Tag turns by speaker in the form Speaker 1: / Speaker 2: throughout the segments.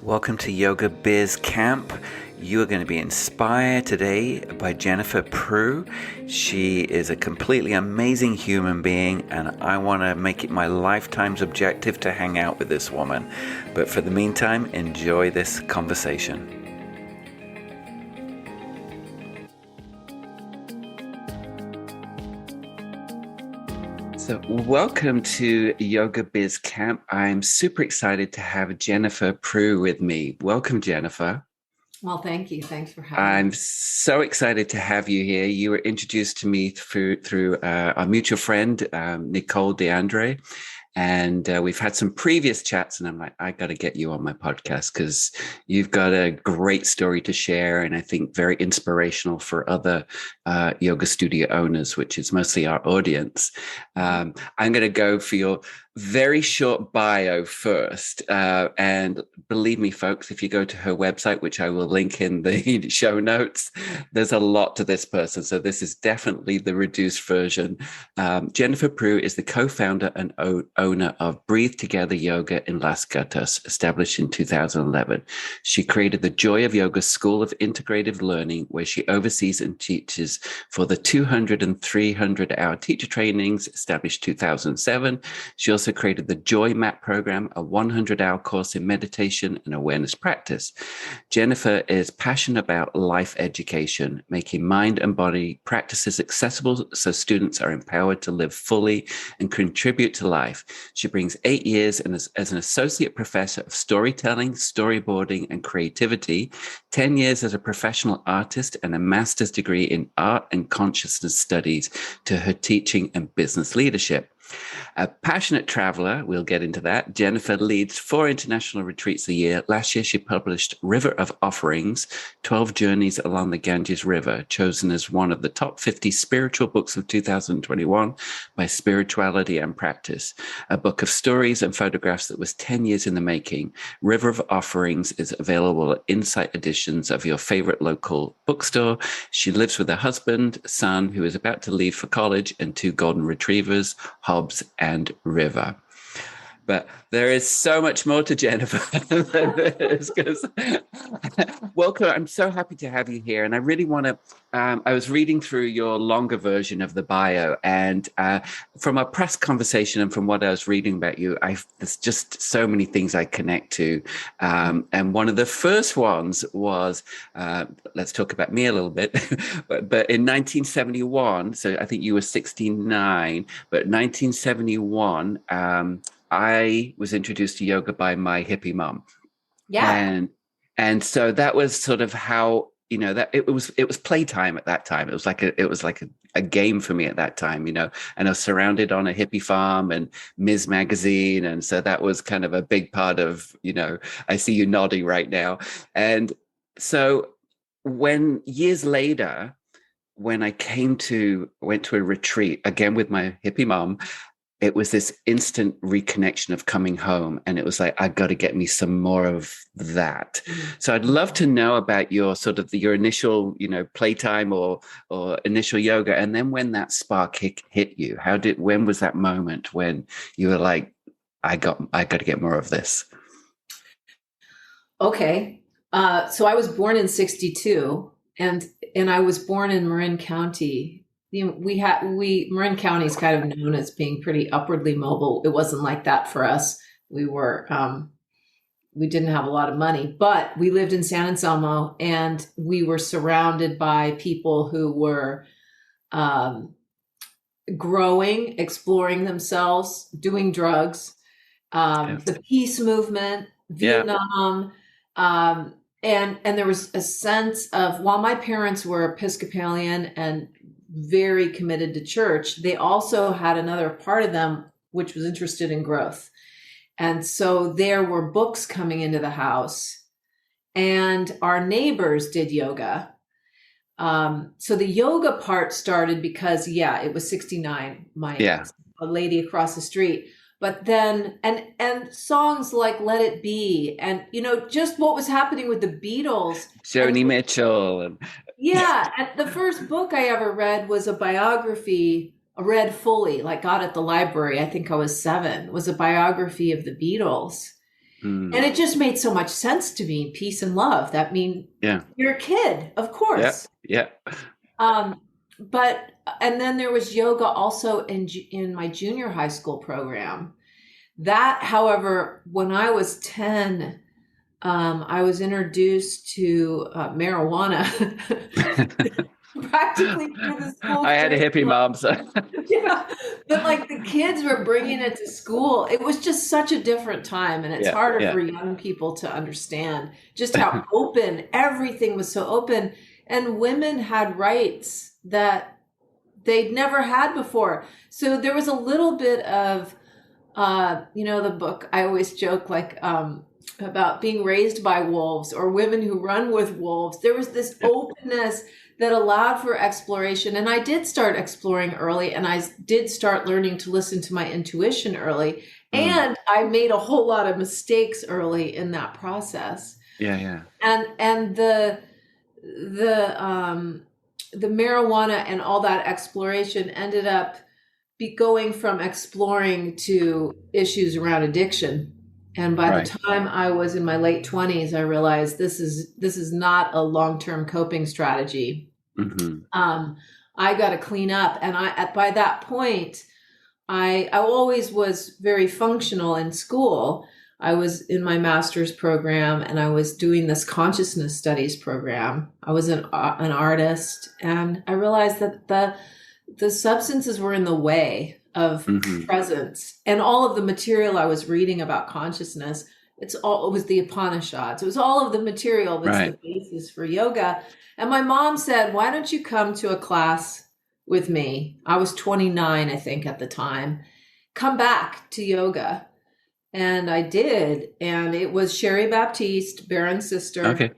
Speaker 1: Welcome to Yoga Biz Camp. You are going to be inspired today by Jennifer Prugh. She is a completely amazing human being, and I want to make it my lifetime's objective to hang out with this woman. But for the meantime, enjoy this conversation. So welcome to Yoga Biz Camp. I'm super excited to have Jennifer Prugh with me. Welcome, Jennifer.
Speaker 2: Well, thank you. Thanks for having me.
Speaker 1: I'm so excited to have you here. You were introduced to me through our mutual friend, Nicole DeAndre. And we've had some previous chats, and I'm like, I got to get you on my podcast because you've got a great story to share, and I think very inspirational for other yoga studio owners, which is mostly our audience. I'm going to go for your very short bio first. And believe me, folks, if you go to her website, which I will link in the show notes, there's a lot to this person. So this is definitely the reduced version. Jennifer Prugh is the co-founder and owner of Breathe Together Yoga in Los Gatos, established in 2011. She created the Joy of Yoga School of Integrative Learning, where she oversees and teaches for the 200 and 300-hour teacher trainings, established 2007. She also created the Joy Map program, a 100-hour course in meditation and awareness practice. Jennifer is passionate about life education, making mind and body practices accessible so students are empowered to live fully and contribute to life. She brings 8 years as an associate professor of storytelling, storyboarding, and creativity, 10 years as a professional artist, and a master's degree in art and consciousness studies to her teaching and business leadership. A passionate traveler, we'll get into that, Jennifer leads 4 international retreats a year. Last year, she published River of Offerings, 12 Journeys Along the Ganges River, chosen as one of the top 50 spiritual books of 2021 by Spirituality and Practice, a book of stories and photographs that was 10 years in the making. River of Offerings is available at Insight editions of your favorite local bookstore. She lives with her husband, son, who is about to leave for college, and 2 golden retrievers, Hobbs and River. But there is so much more to Jennifer. Welcome. I'm so happy to have you here. And I really want to, I was reading through your longer version of the bio, and from our press conversation and from what I was reading about you, there's just so many things I connect to. And one of the first ones was, let's talk about me a little bit, but in 1971, so I think you were 69, but 1971, I was introduced to yoga by my hippie mom.
Speaker 2: Yeah.
Speaker 1: And so that was sort of how, that it was playtime at that time. It was like a game for me at that time, and I was surrounded on a hippie farm and Ms. Magazine. And so that was kind of a big part of, I see you nodding right now. And so when years later, when I went to a retreat again with my hippie mom, it was this instant reconnection of coming home. And it was like, I got to get me some more of that. So I'd love to know about your your initial, playtime or initial yoga. And then when that spark hit you, when was that moment when you were like, I got to get more of this?
Speaker 2: Okay. So I was born in 62 and I was born in Marin County. Marin County is kind of known as being pretty upwardly mobile. It wasn't like that for us. We didn't have a lot of money, but we lived in San Anselmo, and we were surrounded by people who were growing, exploring themselves, doing drugs, the peace movement, Vietnam. And there was a sense of, while my parents were Episcopalian and very committed to church, they also had another part of them which was interested in growth. And so there were books coming into the house, and our neighbors did yoga. So the yoga part started because, it was 69, a lady across the street. But then, and songs like Let It Be, and, just what was happening with the Beatles.
Speaker 1: Joni Mitchell.
Speaker 2: Yeah. And the first book I ever read was a biography, read fully, like got at the library. I think I was 7, was a biography of the Beatles. And it just made so much sense to me. Peace and love. That mean you're a kid, of course.
Speaker 1: Yeah.
Speaker 2: But and then there was yoga also in my junior high school program. That, however, when I was 10, I was introduced to marijuana practically through the school.
Speaker 1: I had a hippie mom, so
Speaker 2: yeah, but like the kids were bringing it to school. It was just such a different time, and it's harder for young people to understand just how open everything was. So open, and women had rights that they'd never had before. So there was a little bit of, the book, I always joke like about being raised by wolves or women who run with wolves. There was this openness that allowed for exploration. And I did start exploring early, and I did start learning to listen to my intuition early. And I made a whole lot of mistakes early in that process.
Speaker 1: Yeah.
Speaker 2: And the marijuana and all that exploration ended up going from exploring to issues around addiction. And by the time I was in my late 20s, I realized this is not a long-term coping strategy. I got to clean up. And by that point, I always was very functional in school. I was in my master's program, and I was doing this consciousness studies program. I was an artist, and I realized that the substances were in the way of presence, and all of the material I was reading about consciousness, it was the Upanishads. It was all of the material that's the basis for yoga. And my mom said, "Why don't you come to a class with me?" I was 29, I think, at the time. "Come back to yoga." And I did. And it was Sharon Babtiste, Baron's sister.
Speaker 1: Okay.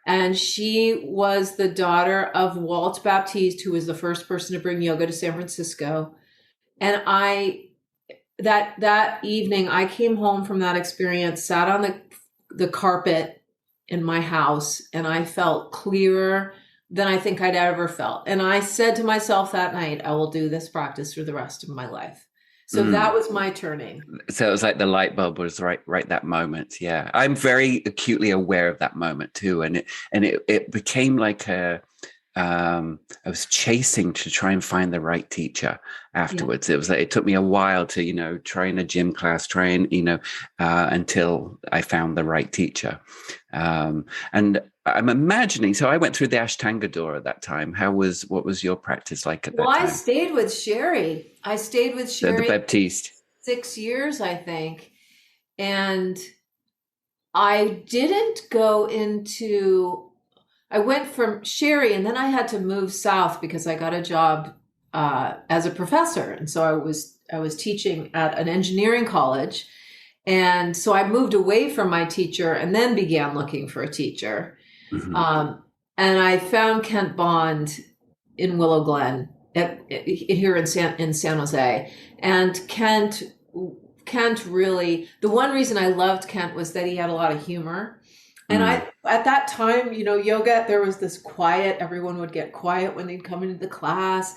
Speaker 2: And she was the daughter of Walt Baptiste, who was the first person to bring yoga to San Francisco. And that evening, I came home from that experience, sat on the carpet in my house, and I felt clearer than I think I'd ever felt. And I said to myself that night, I will do this practice for the rest of my life. So that was my turning. So
Speaker 1: it was like the light bulb was right that moment. Yeah. I'm very acutely aware of that moment too. And it became like I was chasing to try and find the right teacher afterwards. It was like, it took me a while to, try in a gym class, until I found the right teacher. And I'm imagining, so I went through the Ashtanga door at that time. What was your practice like at that time?
Speaker 2: Well, I stayed with Sherry.
Speaker 1: The Baptiste.
Speaker 2: 6 years, I think. And I didn't go I went from Sherry, and then I had to move south because I got a job as a professor. And so I was teaching at an engineering college. And so I moved away from my teacher and then began looking for a teacher. And I found Kent Bond in Willow Glen here in San Jose. And Kent really, the one reason I loved Kent was that he had a lot of humor. And at that time, yoga, there was this quiet, everyone would get quiet when they'd come into the class,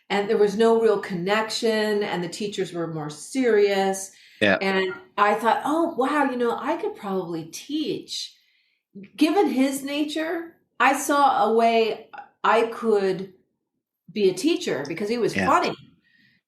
Speaker 2: and there was no real connection, and the teachers were more serious. Yeah. And I thought, oh, wow, I could probably teach. Given his nature, I saw a way I could be a teacher because he was funny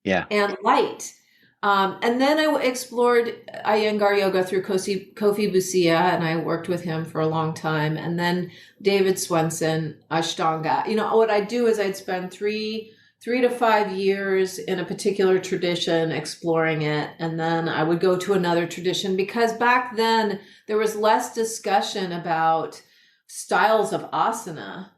Speaker 2: and light. And then I explored Iyengar yoga through Kofi Busia, and I worked with him for a long time. And then David Swenson, Ashtanga. What I'd do is I'd spend 3 to 5 years in a particular tradition exploring it. And then I would go to another tradition, because back then there was less discussion about styles of asana.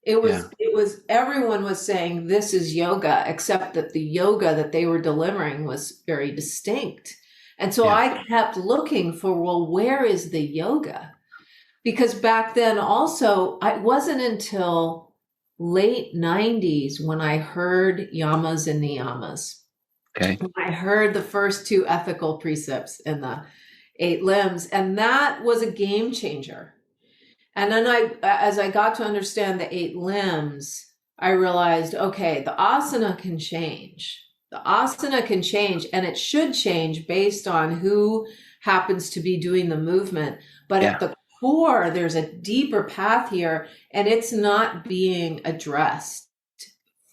Speaker 2: It was everyone was saying this is yoga, except that the yoga that they were delivering was very distinct. And so I kept looking for, well, where is the yoga? Because back then also, it wasn't until late 90s when I heard yamas and niyamas. Okay. When I heard the first 2 ethical precepts in the 8 limbs, and that was a game changer. And then as I got to understand the 8 limbs, I realized, okay, the asana can change. The asana can change, and it should change based on happens to be doing the movement. But at the core, there's a deeper path here, and it's not being addressed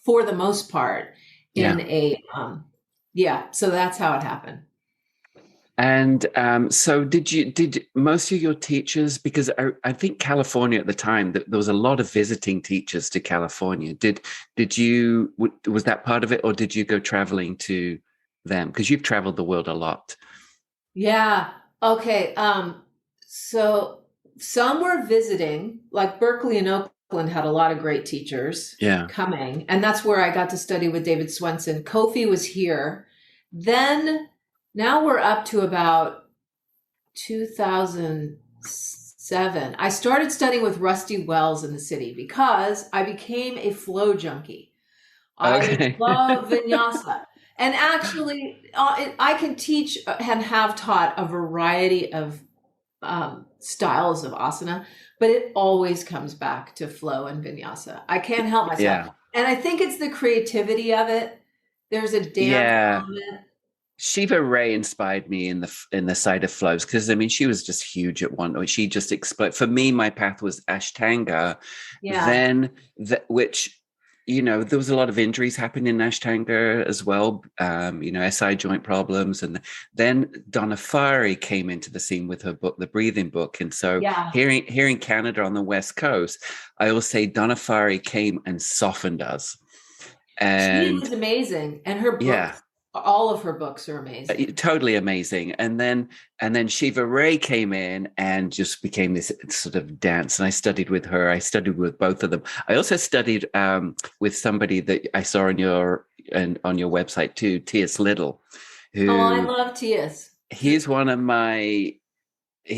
Speaker 2: for the most part in so that's how it happened.
Speaker 1: And so did most of your teachers, because I think California at the time, there was a lot of visiting teachers to California. Was that part of it, or did you go traveling to them? Because you've traveled the world a lot.
Speaker 2: Yeah. Okay. So some were visiting, like Berkeley and Oakland had a lot of great teachers coming. And that's where I got to study with David Swenson. Kofi was here. Then now we're up to about 2007. I started studying with Rusty Wells in the city because I became a flow junkie. I love vinyasa. And actually, I can teach and have taught a variety of styles of asana, but it always comes back to flow and vinyasa. I can't help myself. Yeah. And I think it's the creativity of it. There's a dance element.
Speaker 1: Shiva Ray inspired me in the side of flows, because I mean she was just huge at one. She just exploded. For me, my path was Ashtanga. Then which, you know, there was a lot of injuries happening in Ashtanga as well. You know, SI joint problems, and then Donna Farhi came into the scene with her book, The Breathing Book. And so here in Canada on the West Coast, I will say Donna Farhi came and softened us. And
Speaker 2: she was amazing, and her books. All of her books are amazing.
Speaker 1: Totally amazing. And then Shiva Ray came in and just became this sort of dance. And I studied with her. I studied with both of them. I also studied with somebody that I saw on your website too, T.S. Little.
Speaker 2: I love T.S.
Speaker 1: He's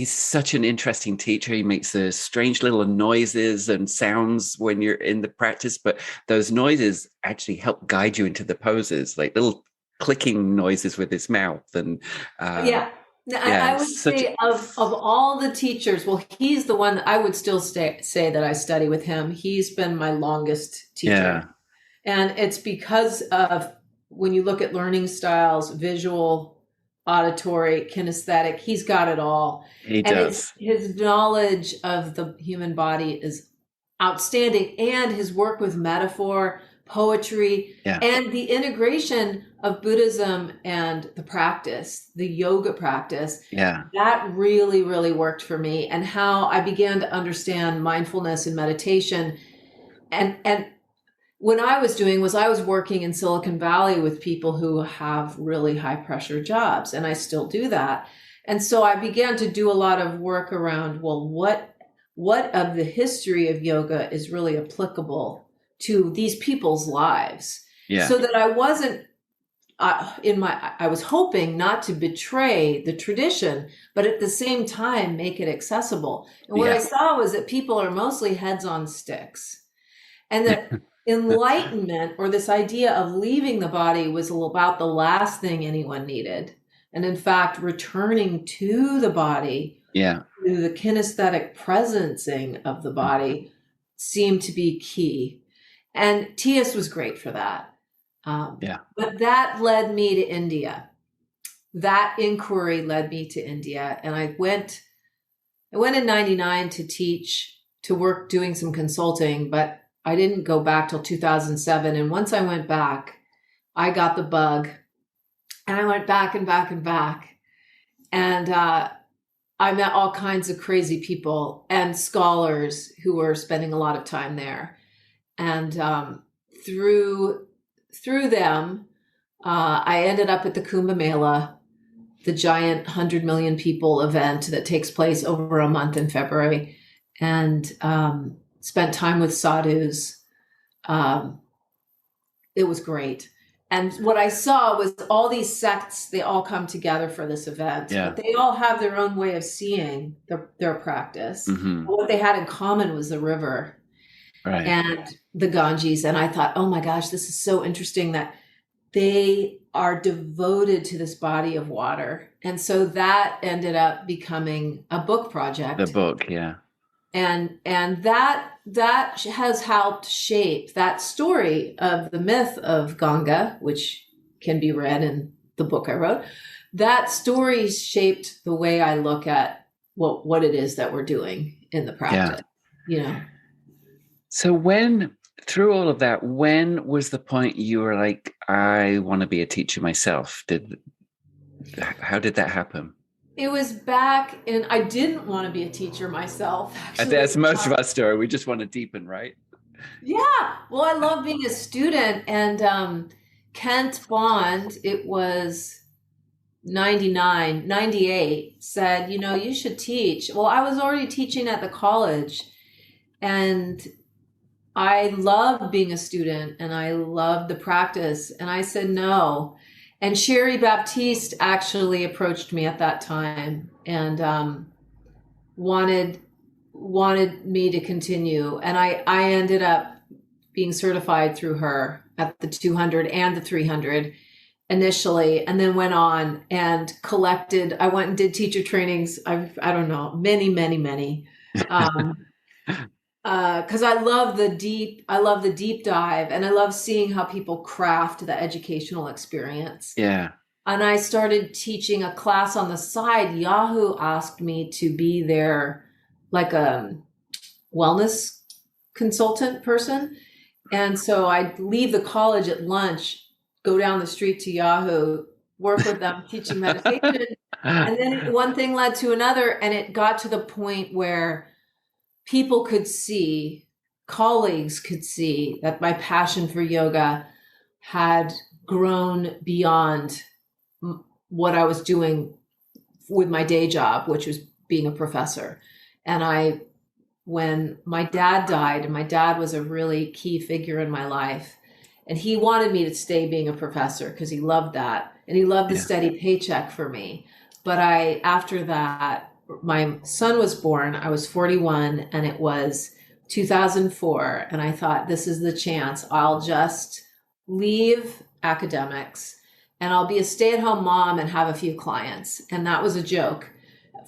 Speaker 1: such an interesting teacher. He makes the strange little noises and sounds when you're in the practice, but those noises actually help guide you into the poses, like little clicking noises with his mouth. And
Speaker 2: I would say of all the teachers, well, he's the one that I would still say that I study with him. He's been my longest teacher. And it's because of, when you look at learning styles, visual, auditory, kinesthetic, he's got it all.
Speaker 1: He does.
Speaker 2: His knowledge of the human body is outstanding, and his work with metaphor, poetry, and the integration of Buddhism and the practice, the yoga practice. That really, really worked for me, and how I began to understand mindfulness and meditation. And what I was doing was I was working in Silicon Valley with people who have really high pressure jobs, and I still do that. And so I began to do a lot of work around, well, what of the history of yoga is really applicable to these people's lives, so that I wasn't I was hoping not to betray the tradition, but at the same time make it accessible. And what I saw was that people are mostly heads on sticks, and that enlightenment, or this idea of leaving the body, was about the last thing anyone needed. And in fact, returning to the body, to the kinesthetic presencing of the body, seemed to be key. And T.S. was great for that. But that led me to India. That inquiry led me to India. And I went in 99 to teach, to work doing some consulting, but I didn't go back till 2007. And once I went back, I got the bug, and I went back and back and back. And I met all kinds of crazy people and scholars who were spending a lot of time there. And through them, I ended up at the Kumbh Mela, the giant 100 million people event that takes place over a month in February, and spent time with sadhus. It was great. And what I saw was all these sects, they all come together for this event. But they all have their own way of seeing their practice. What they had in common was the river. And the Ganges. And I thought, oh my gosh, this is so interesting that they are devoted to this body of water. And so that ended up becoming a book project.
Speaker 1: The book,
Speaker 2: And that has helped shape that story of the myth of Ganga, which can be read in the book I wrote. that story shaped the way I look at what it is that we're doing in the practice,
Speaker 1: So through all of that, when was the point you were like, I want to be a teacher myself? How did that happen?
Speaker 2: It was back I didn't want to be a teacher myself, actually.
Speaker 1: That's most of our story. We just want to deepen, right?
Speaker 2: Yeah. Well, I love being a student. And Kent Bond, it was 99, 98, said, you should teach. Well, I was already teaching at the college, and I loved being a student and I loved the practice. And I said no. And Sharon Babtiste actually approached me at that time and wanted me to continue. And I ended up being certified through her at the 200 and the 300 initially, and then went on and collected. I went and did teacher trainings. I don't know, many. Because I love the deep dive, and I love seeing how people craft the educational experience.
Speaker 1: Yeah.
Speaker 2: And I started teaching a class on the side. Yahoo asked me to be their like a wellness consultant person. And so I'd leave the college at lunch, go down the street to Yahoo, work with them, teaching meditation. And then one thing led to another. And it got to the point where people could see, colleagues could see that my passion for yoga had grown beyond what I was doing with my day job, which was being a professor. And when my dad died, and my dad was a really key figure in my life, and he wanted me to stay being a professor because he loved that. And he loved the steady paycheck for me. But after that, my son was born. I was 41, and it was 2004. And I thought, this is the chance. I'll just leave academics and I'll be a stay-at-home mom and have a few clients. And that was a joke.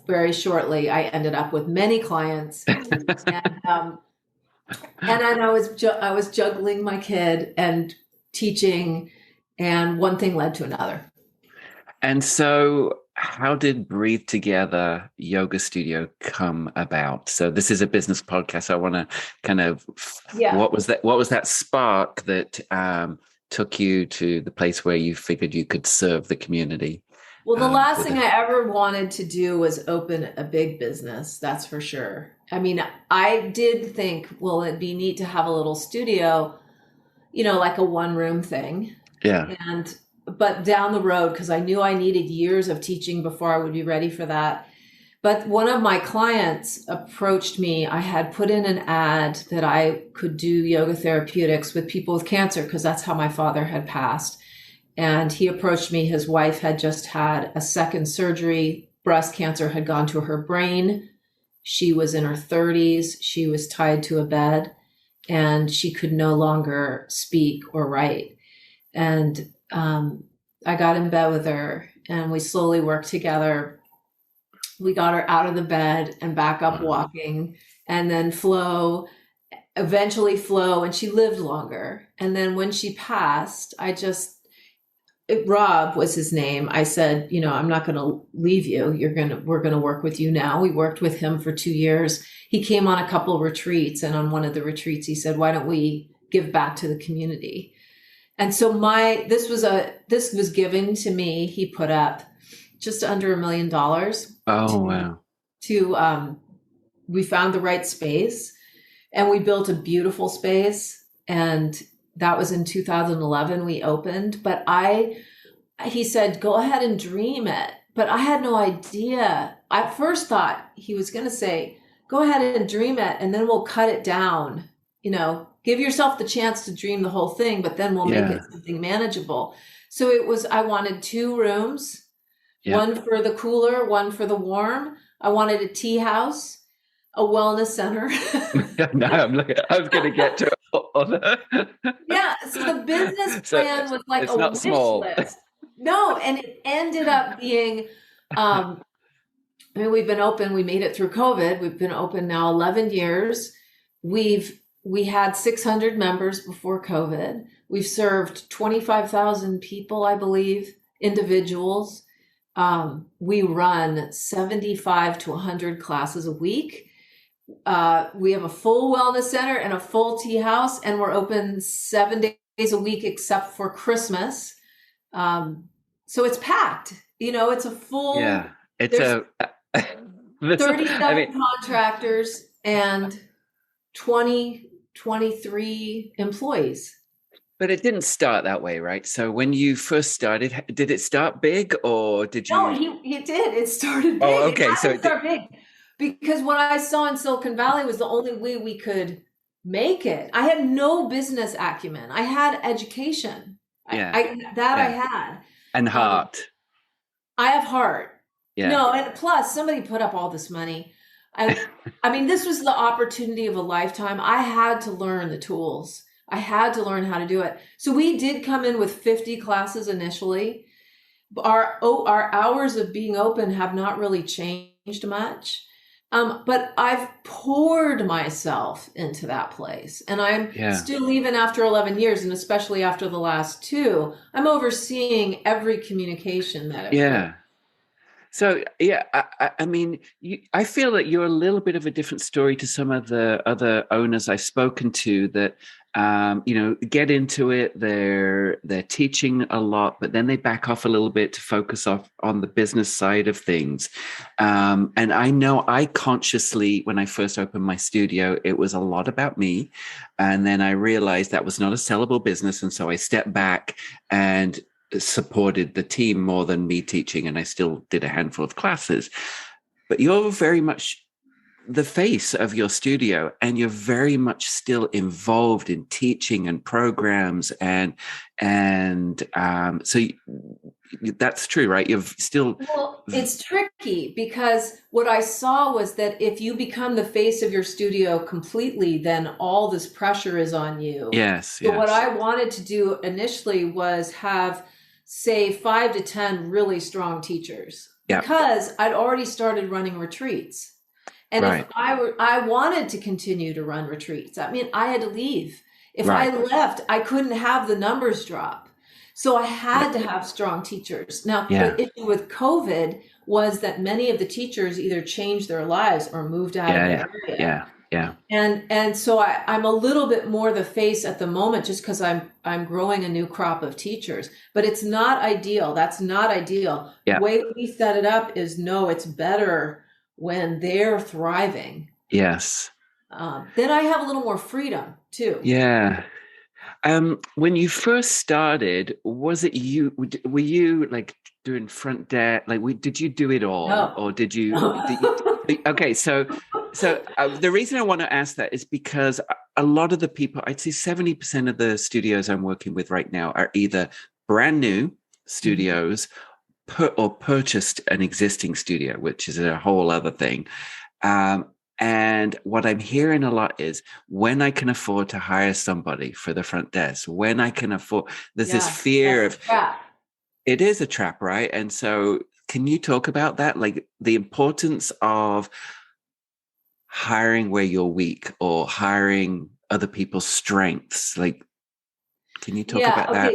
Speaker 2: Very shortly, I ended up with many clients. And I was juggling my kid and teaching, and one thing led to another.
Speaker 1: And so how did Breathe Together Yoga Studio come about? So this is a business podcast. I want to kind of, what was that spark that took you to the place where you figured you could serve the community?
Speaker 2: Well, the last thing I ever wanted to do was open a big business. That's for sure. I mean, I did think, well, it'd be neat to have a little studio, like a one-room thing.
Speaker 1: Yeah.
Speaker 2: But down the road, because I knew I needed years of teaching before I would be ready for that. But one of my clients approached me. I had put in an ad that I could do yoga therapeutics with people with cancer, because that's how my father had passed. And he approached me. His wife had just had a second surgery. Breast cancer had gone to her brain. She was in her 30s. She was tied to a bed, and she could no longer speak or write. And I got in bed with her, and we slowly worked together. We got her out of the bed and back up walking, and then eventually flow, and she lived longer. And then when she passed, Rob was his name. I said, I'm not going to leave you. We're going to work with you now. We worked with him for 2 years. He came on a couple of retreats, and on one of the retreats, he said, why don't we give back to the community? And so this was given to me. He put up just under $1 million.
Speaker 1: Oh, wow.
Speaker 2: We found the right space, and we built a beautiful space, and that was in 2011 we opened. But he said, go ahead and dream it. But I had no idea. I first thought he was going to say, go ahead and dream it, and then we'll cut it down. Give yourself the chance to dream the whole thing, but then we'll make it something manageable. So I wanted 2 rooms, one for the cooler, one for the warm. I wanted a tea house, a wellness center.
Speaker 1: No, I was going to get to it.
Speaker 2: Yeah. So the business plan was like a wish list. No. And it ended up being, we've been open. We made it through COVID. We've been open now 11 years. We had 600 members before COVID. We've served 25,000 people, I believe, individuals. We run 75 to 100 classes a week. We have a full wellness center and a full tea house, and we're open 7 days a week except for Christmas. So it's packed. It's a full.
Speaker 1: Yeah, it's
Speaker 2: there's
Speaker 1: a
Speaker 2: 37 contractors and 23 employees.
Speaker 1: But it didn't start that way, right? So when you first started, did it start big, or did you?
Speaker 2: No, he did. It started big.
Speaker 1: Oh, okay.
Speaker 2: So it started big because what I saw in Silicon Valley was the only way we could make it. I had no business acumen. I had education.
Speaker 1: Yeah.
Speaker 2: I had.
Speaker 1: And heart.
Speaker 2: I have heart.
Speaker 1: Yeah.
Speaker 2: No, and plus somebody put up all this money. I mean, this was the opportunity of a lifetime. I had to learn the tools. I had to learn how to do it. So we did come in with 50 classes initially. Our hours of being open have not really changed much. But I've poured myself into that place. And I'm still, even after 11 years, and especially after the last 2, I'm overseeing every communication that I've done.
Speaker 1: So, I mean, I feel that you're a little bit of a different story to some of the other owners I've spoken to that, get into it. They're teaching a lot, but then they back off a little bit to focus on the business side of things. And I know I consciously, when I first opened my studio, it was a lot about me. And then I realized that was not a sellable business. And so I stepped back and supported the team more than me teaching, and I still did a handful of classes. But you're very much the face of your studio, and you're very much still involved in teaching and programs, and so that's true, right? You've still.
Speaker 2: Well, it's tricky because what I saw was that if you become the face of your studio completely, then all this pressure is on you.
Speaker 1: Yes.
Speaker 2: So what I wanted to do initially was have, say, 5 to 10 really strong teachers, because I'd already started running retreats. And if I wanted to continue to run retreats, I mean, I had to leave. If I left, I couldn't have the numbers drop. So I had to have strong teachers. Now, the issue with COVID was that many of the teachers either changed their lives or moved out of the area. And so I'm a little bit more the face at the moment, just because I'm growing a new crop of teachers. But it's not ideal. That's not ideal. The way we set it up is, no, it's better when they're thriving.
Speaker 1: Yes.
Speaker 2: Then I have a little more freedom too.
Speaker 1: Yeah. When you first started, was it you? Were you like doing front desk? Like, did you do it all, or did you? Okay, so the reason I want to ask that is because a lot of the people, I'd say 70% of the studios I'm working with right now, are either brand new studios or purchased an existing studio, which is a whole other thing. And what I'm hearing a lot is, when I can afford to hire somebody for the front desk, when I can afford, there's this fear of, it is a trap, right? And so can you talk about that? Like the importance of hiring where you're weak, or hiring other people's strengths. Like, can you talk about that?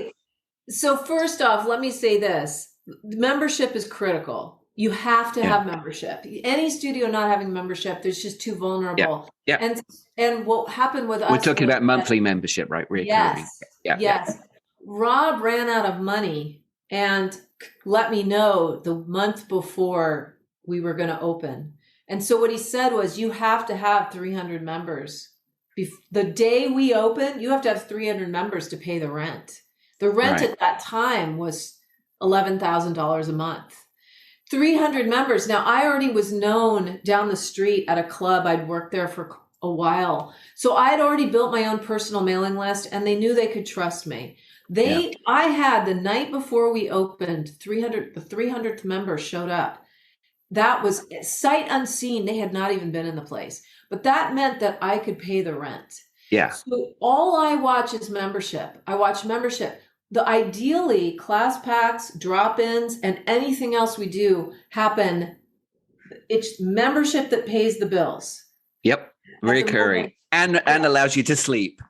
Speaker 2: So first off, let me say this. Membership is critical. You have to have membership. Any studio not having membership, there's just too vulnerable. And what happened with us,
Speaker 1: we're talking about monthly membership, right? Recurring.
Speaker 2: Yes. Rob ran out of money and let me know the month before we were going to open. And so what he said was, you have to have 300 members. The day we open, you have to have 300 members to pay the rent. The rent at that time was $11,000 a month. 300 members. Now, I already was known down the street at a club. I'd worked there for a while. So I had already built my own personal mailing list, and they knew they could trust me. I had, the night before we opened, the 300th member showed up. That was sight unseen. They had not even been in the place. But that meant that I could pay the rent. So all I watch is membership. I watch membership. Ideally, class packs, drop-ins, and anything else we do happen. It's membership that pays the bills.
Speaker 1: Recurring, and allows you to sleep.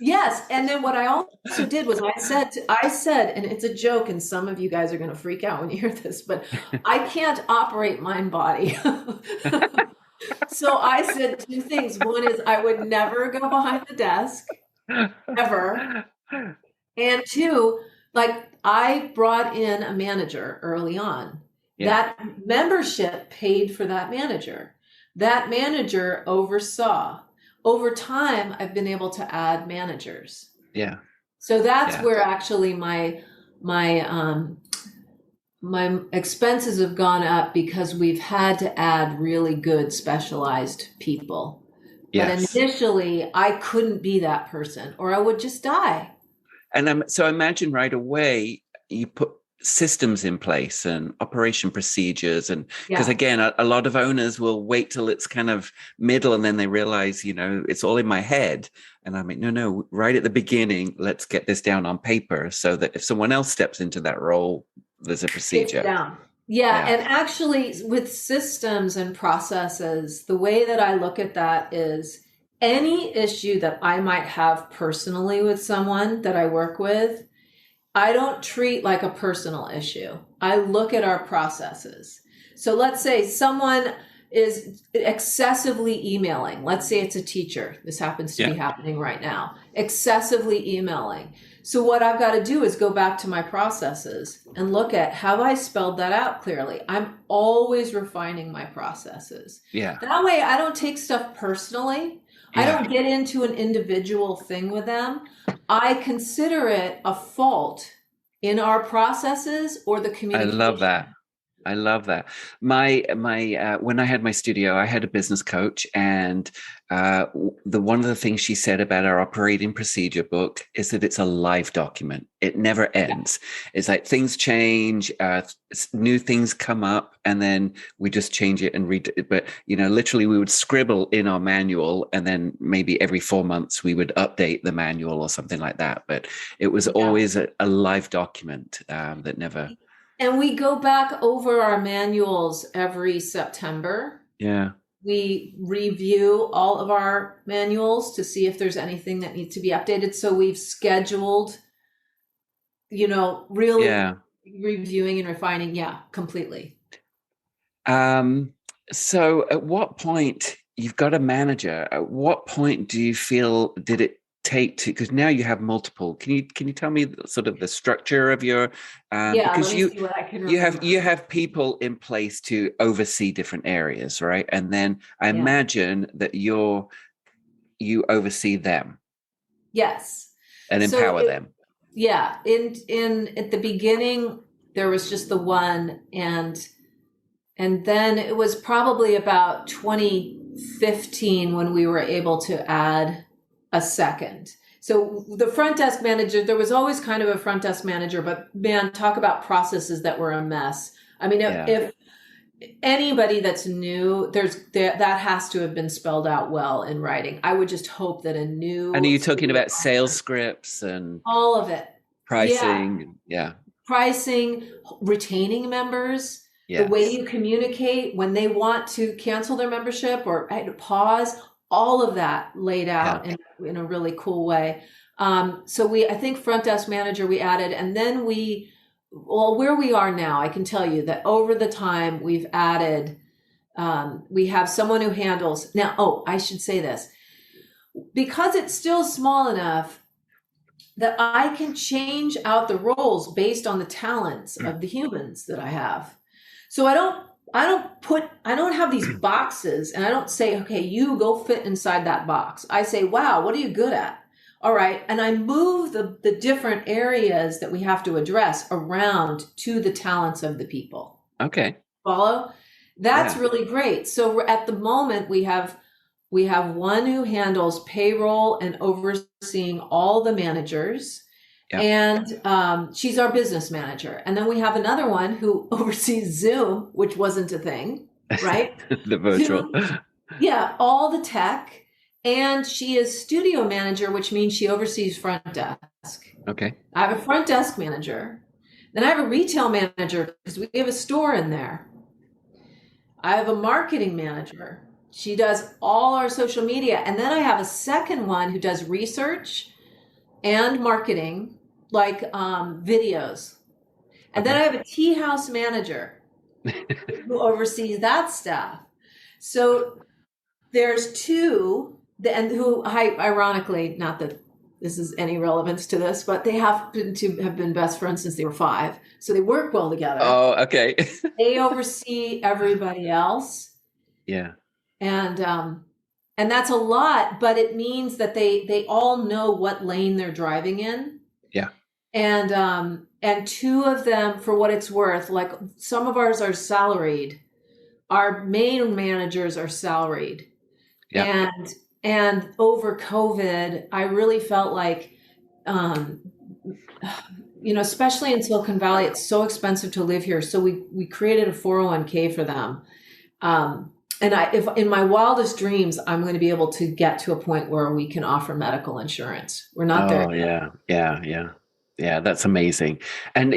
Speaker 2: Yes, and then what I also did was I said, and it's a joke, and some of you guys are going to freak out when you hear this, but I can't operate mind body. So I said two things. One is I would never go behind the desk, ever. And two, like I brought in a manager early on.
Speaker 1: Yeah.
Speaker 2: That membership paid for that manager. That manager oversaw. Over time, I've been able to add managers.
Speaker 1: Yeah.
Speaker 2: So that's
Speaker 1: Yeah.
Speaker 2: where actually my my expenses have gone up because we've had to add really good specialized people. But
Speaker 1: Yes.
Speaker 2: initially, I couldn't be that person or I would just die.
Speaker 1: And so imagine right away you put systems in place and operation procedures. And because
Speaker 2: Yeah.
Speaker 1: again, a lot of owners will wait till it's kind of middle and then they realize, it's all in my head. And I mean, no, right at the beginning, let's get this down on paper so that if someone else steps into that role, there's a procedure.
Speaker 2: It's down. Yeah. And actually, with systems and processes, the way that I look at that is any issue that I might have personally with someone that I work with, I don't treat like a personal issue. I look at our processes. So let's say someone is excessively emailing. Let's say it's a teacher. This happens to be happening right now. Excessively emailing. So what I've got to do is go back to my processes and look at, have I spelled that out clearly? I'm always refining my processes.
Speaker 1: Yeah.
Speaker 2: That way I don't take stuff personally. Yeah. I don't get into an individual thing with them. I consider it a fault in our processes or the communication.
Speaker 1: I love that. My when I had my studio, I had a business coach, and one of the things she said about our operating procedure book is that it's a live document. It never ends. Yeah. It's like things change, new things come up, and then we just change it and read it. But literally, we would scribble in our manual, and then maybe every 4 months we would update the manual or something like that. But it was always a live document that never.
Speaker 2: And we go back over our manuals every September.
Speaker 1: Yeah.
Speaker 2: We review all of our manuals to see if there's anything that needs to be updated. So we've scheduled, really reviewing and refining. Yeah, completely.
Speaker 1: So at what point, you've got a manager, at what point do you feel did it take to, because now you have multiple, can you tell me sort of the structure of your because you have people in place to oversee different areas, right? And then I imagine that you oversee them.
Speaker 2: Yes.
Speaker 1: And empower them.
Speaker 2: Yeah. In at the beginning there was just the one, and then it was probably about 2015 when we were able to add a second. So the front desk manager, there was always kind of a front desk manager, but man, talk about processes that were a mess. I mean, if anybody that's new, that has to have been spelled out well in writing. I would just hope that a new.
Speaker 1: And are you talking about sales scripts and
Speaker 2: all of it?
Speaker 1: Pricing,
Speaker 2: pricing, retaining members, the way you communicate when they want to cancel their membership or pause. All of that laid out in a really cool way. So I think front desk manager we added, and then where we are now, I can tell you that over the time we've added, we have someone who handles now. I should say this, because it's still small enough that I can change out the roles based on the talents of the humans that I have. So I don't have these boxes, and I don't say, okay, you go fit inside that box. I say, wow, what are you good at? All right. And I move the different areas that we have to address around to the talents of the people.
Speaker 1: Okay.
Speaker 2: Follow? That's really great. So at the moment we have one who handles payroll and overseeing all the managers. Yep. And she's our business manager. And then we have another one who oversees Zoom, which wasn't a thing, right?
Speaker 1: The virtual.
Speaker 2: Zoom, all the tech. And she is studio manager, which means she oversees front desk.
Speaker 1: Okay.
Speaker 2: I have a front desk manager. Then I have a retail manager because we have a store in there. I have a marketing manager. She does all our social media. And then I have a second one who does research. and marketing, like videos. And then I have a teahouse manager who oversees that staff. So there's two, and who, ironically, not that this is any relevance to this, but they happen to have been best friends since they were 5. So they work well together.
Speaker 1: Oh, okay.
Speaker 2: They oversee everybody else.
Speaker 1: Yeah.
Speaker 2: And that's a lot, but it means that they all know what lane they're driving in.
Speaker 1: Yeah.
Speaker 2: And 2 of them, for what it's worth, like some of ours are salaried. Our main managers are salaried. Yeah. And over COVID, I really felt like, especially in Silicon Valley, it's so expensive to live here. So we created a 401k for them. And if in my wildest dreams, I'm going to be able to get to a point where we can offer medical insurance. We're not there.
Speaker 1: Oh, yeah. That's amazing. And,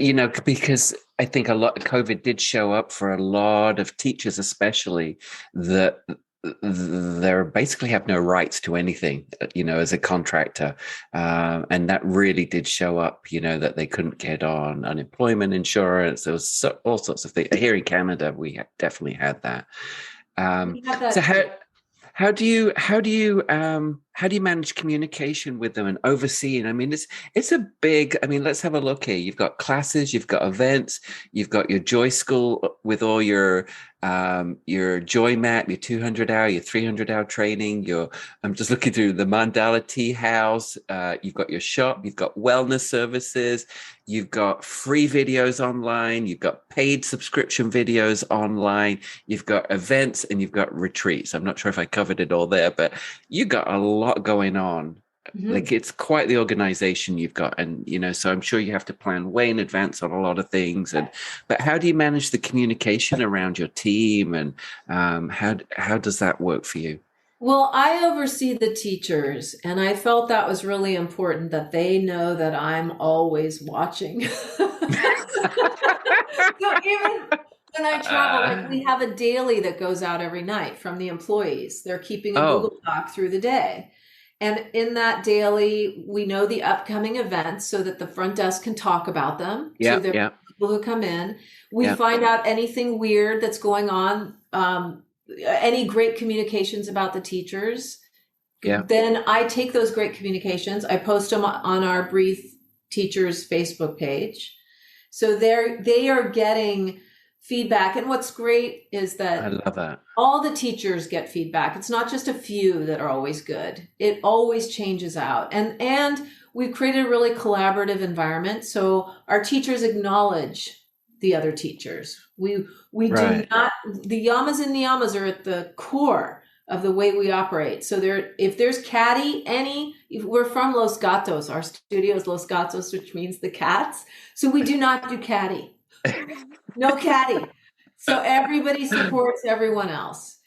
Speaker 1: because I think a lot of COVID did show up for a lot of teachers, especially, that they basically have no rights to anything, as a contractor. And that really did show up, that they couldn't get on unemployment insurance. There was all sorts of things. Here in Canada, we definitely had that. So how do you manage communication with them and overseeing? I mean, it's a big. I mean, let's have a look here. You've got classes, you've got events, you've got your Joy School with all your Joy Map, your 200-hour, your 300-hour training. I'm just looking through the Mandala Tea House. You've got your shop. You've got wellness services. You've got free videos online. You've got paid subscription videos online. You've got events and you've got retreats. I'm not sure if I covered it all there, but you got a lot going on. Mm-hmm. Like, it's quite the organization you've got. And, so I'm sure you have to plan way in advance on a lot of things. But how do you manage the communication around your team? And how does that work for you?
Speaker 2: Well, I oversee the teachers, and I felt that was really important, that they know that I'm always watching. So even when I travel, like, we have a daily that goes out every night from the employees. They're keeping a Google Doc through the day. And in that daily, we know the upcoming events so that the front desk can talk about them.
Speaker 1: Yeah,
Speaker 2: so there are people who come in. We find out anything weird that's going on, any great communications about the teachers.
Speaker 1: Yeah.
Speaker 2: Then I take those great communications, I post them on our Breathe Teachers Facebook page. So they are getting feedback. And what's great is that
Speaker 1: I love that
Speaker 2: all the teachers get feedback. It's not just a few that are always good. It always changes out. And we've created a really collaborative environment. So our teachers acknowledge the other teachers. We do not, the yamas and niyamas are at the core of the way we operate. So if there's catty, we're from Los Gatos. Our studio is Los Gatos, which means the cats. So we do not do catty. No catty. So everybody supports everyone else.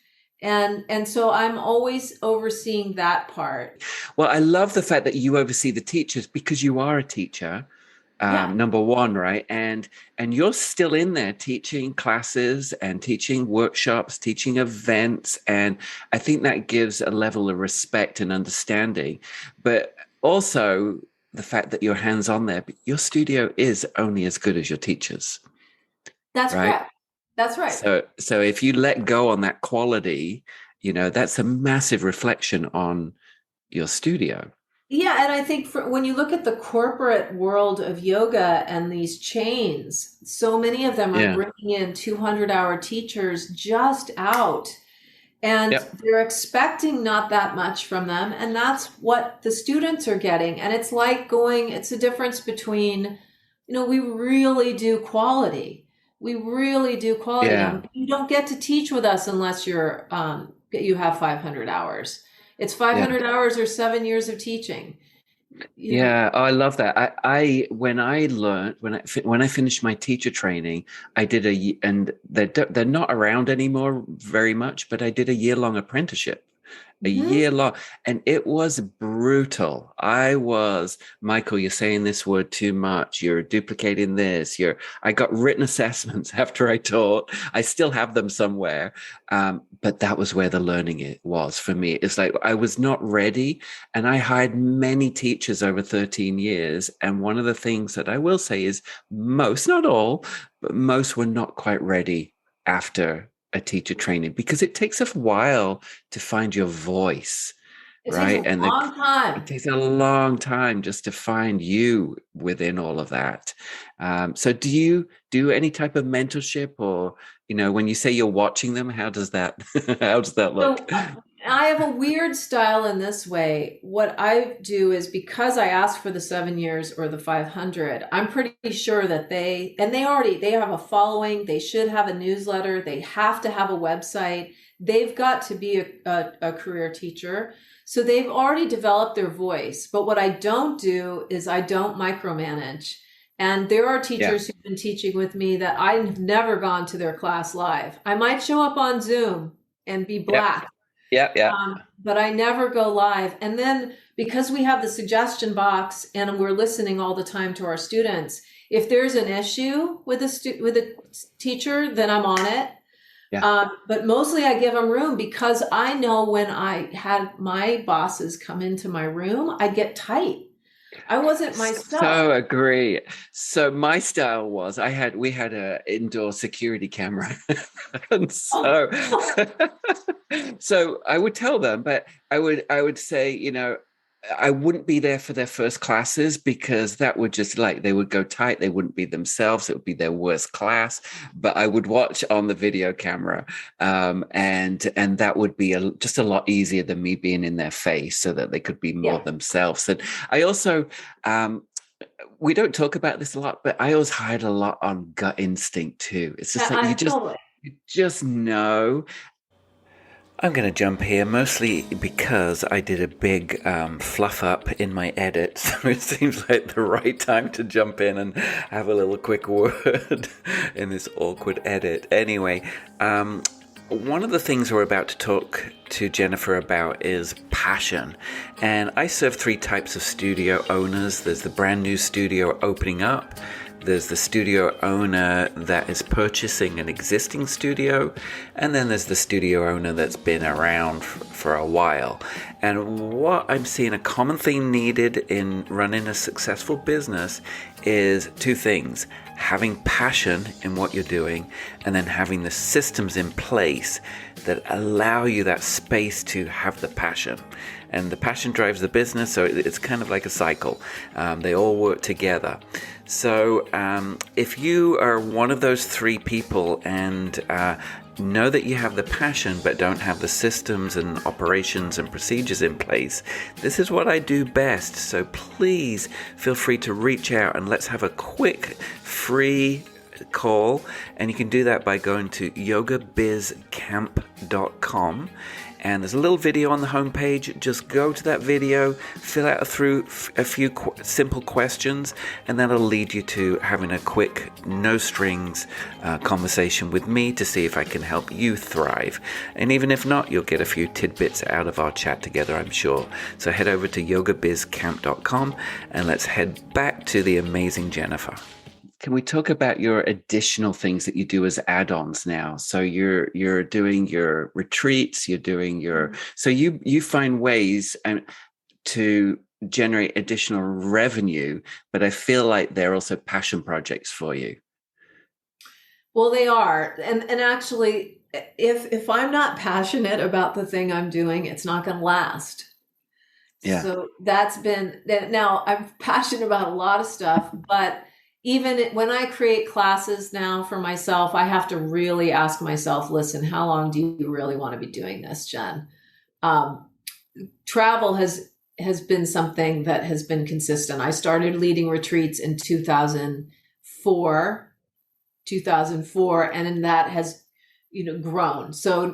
Speaker 2: And so I'm always overseeing that part.
Speaker 1: Well, I love the fact that you oversee the teachers, because you are a teacher. Number one, right? And you're still in there teaching classes and teaching workshops, teaching events. And I think that gives a level of respect and understanding. But also the fact that you're hands-on there, but your studio is only as good as your teachers.
Speaker 2: That's right. Correct. That's right.
Speaker 1: So if you let go on that quality, that's a massive reflection on your studio.
Speaker 2: Yeah. And I think when you look at the corporate world of yoga and these chains, so many of them are bringing in 200-hour teachers just out, and they're expecting not that much from them. And that's what the students are getting. And it's like it's a difference between, we really do quality. We really do quality. Yeah. You don't get to teach with us unless you have 500 hours. It's 500 hours or 7 years of teaching.
Speaker 1: Yeah, I love that. When I finished my teacher training, I did and they're not around anymore very much, but I did a year-long apprenticeship. a
Speaker 2: Mhm.
Speaker 1: year long, and it was brutal. Michael, you're saying this word too much. You're duplicating this. I got written assessments after I taught. I still have them somewhere. But that was where the learning it was for me. It's like I was not ready, and I hired many teachers over 13 years. And one of the things that I will say is most, not all, but most were not quite ready after a teacher training, because it takes a while to find your voice,
Speaker 2: It takes
Speaker 1: right?
Speaker 2: a
Speaker 1: And
Speaker 2: long
Speaker 1: it
Speaker 2: time.
Speaker 1: takes a long time just to find you within all of that. So do you do any type of mentorship, or, when you say you're watching them, how does that, how does that look?
Speaker 2: So I have a weird style in this way. What I do is, because I asked for the 7 years or the 500, I'm pretty sure that they have a following. They should have a newsletter. They have to have a website. They've got to be a career teacher. So they've already developed their voice. But what I don't do is I don't micromanage. And there are
Speaker 1: Yeah.
Speaker 2: teachers who've been teaching with me that I've never gone to their class live. I might show up on Zoom and be
Speaker 1: Yep.
Speaker 2: black.
Speaker 1: Yeah. Yeah.
Speaker 2: But I never go live. And then, because we have the suggestion box and we're listening all the time to our students, if there's an issue with a teacher, then I'm on it.
Speaker 1: Yeah.
Speaker 2: But mostly I give them room, because I know when I had my bosses come into my room, I get tight. I wasn't myself.
Speaker 1: So agree. So my style was we had a indoor security camera. And
Speaker 2: Oh,
Speaker 1: so so I would tell them, but I would say, I wouldn't be there for their first classes, because that would just, like, they would go tight. They wouldn't be themselves. It would be their worst class. But I would watch on the video camera, and that would be just a lot easier than me being in their face, so that they could be more
Speaker 2: yeah.
Speaker 1: themselves. And I also, we don't talk about this a lot, but I always hired a lot on gut instinct too. It's just like
Speaker 2: I totally.
Speaker 1: you just know. I'm going to jump here, mostly because I did a big fluff up in my edit, so it seems like the right time to jump in and have a little quick word in this awkward edit. Anyway, one of the things we're about to talk to Jennifer about is passion. And I serve three types of studio owners. There's the brand new studio opening up. There's the studio owner that is purchasing an existing studio, and then there's the studio owner that's been around for a while. And what I'm seeing, a common theme needed in running a successful business, is two things: having passion in what you're doing, and then having the systems in place that allow you that space to have the passion. And the passion drives the business, so it's kind of like a cycle. They all work together. So if you are one of those three people, and know that you have the passion but don't have the systems and operations and procedures in place, this is what I do best. So please feel free to reach out, and let's have a quick free call. And you can do that by going to yogabizcamp.com. And there's a little video on the homepage. Just go to that video, fill out through a few simple questions, and that'll lead you to having a quick, no strings conversation with me to see if I can help you thrive. And even if not, you'll get a few tidbits out of our chat together, I'm sure. So head over to yogabizcamp.com, and let's head back to the amazing Jennifer. Can we talk about your additional things that you do as add-ons now? So you're doing your retreats, you're doing so you find ways to generate additional revenue, but I feel like they're also passion projects for you.
Speaker 2: Well, they are. And actually, if I'm not passionate about the thing I'm doing, it's not going to last.
Speaker 1: Yeah.
Speaker 2: So now I'm passionate about a lot of stuff, but even when I create classes now for myself, I have to really ask myself, listen, how long do you really want to be doing this, Jen? Travel has been something that has been consistent. I started leading retreats in 2004, and that has grown. So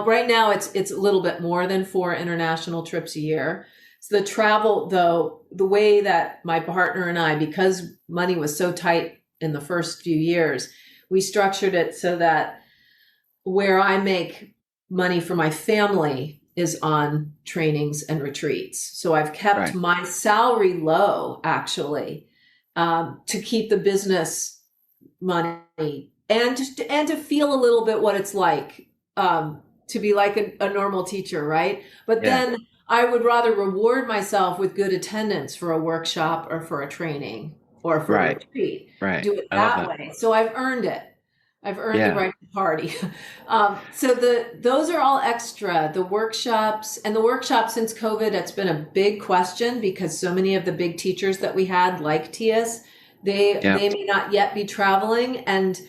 Speaker 2: right now it's a little bit more than 4 international trips a year. So the travel, though, the way that my partner and I, because money was so tight in the first few years, we structured it so that where I make money for my family is on trainings and retreats. So I've kept my salary low, actually, to keep the business money and to feel a little bit what it's like to be like a normal teacher, right? But then I would rather reward myself with good attendance for a workshop or for a training or for a retreat. Do it that way. So I've earned it. I've earned the right to party. So those are all extra. The workshops since COVID, it's been a big question because so many of the big teachers that we had, like Tia's, they may not yet be traveling. And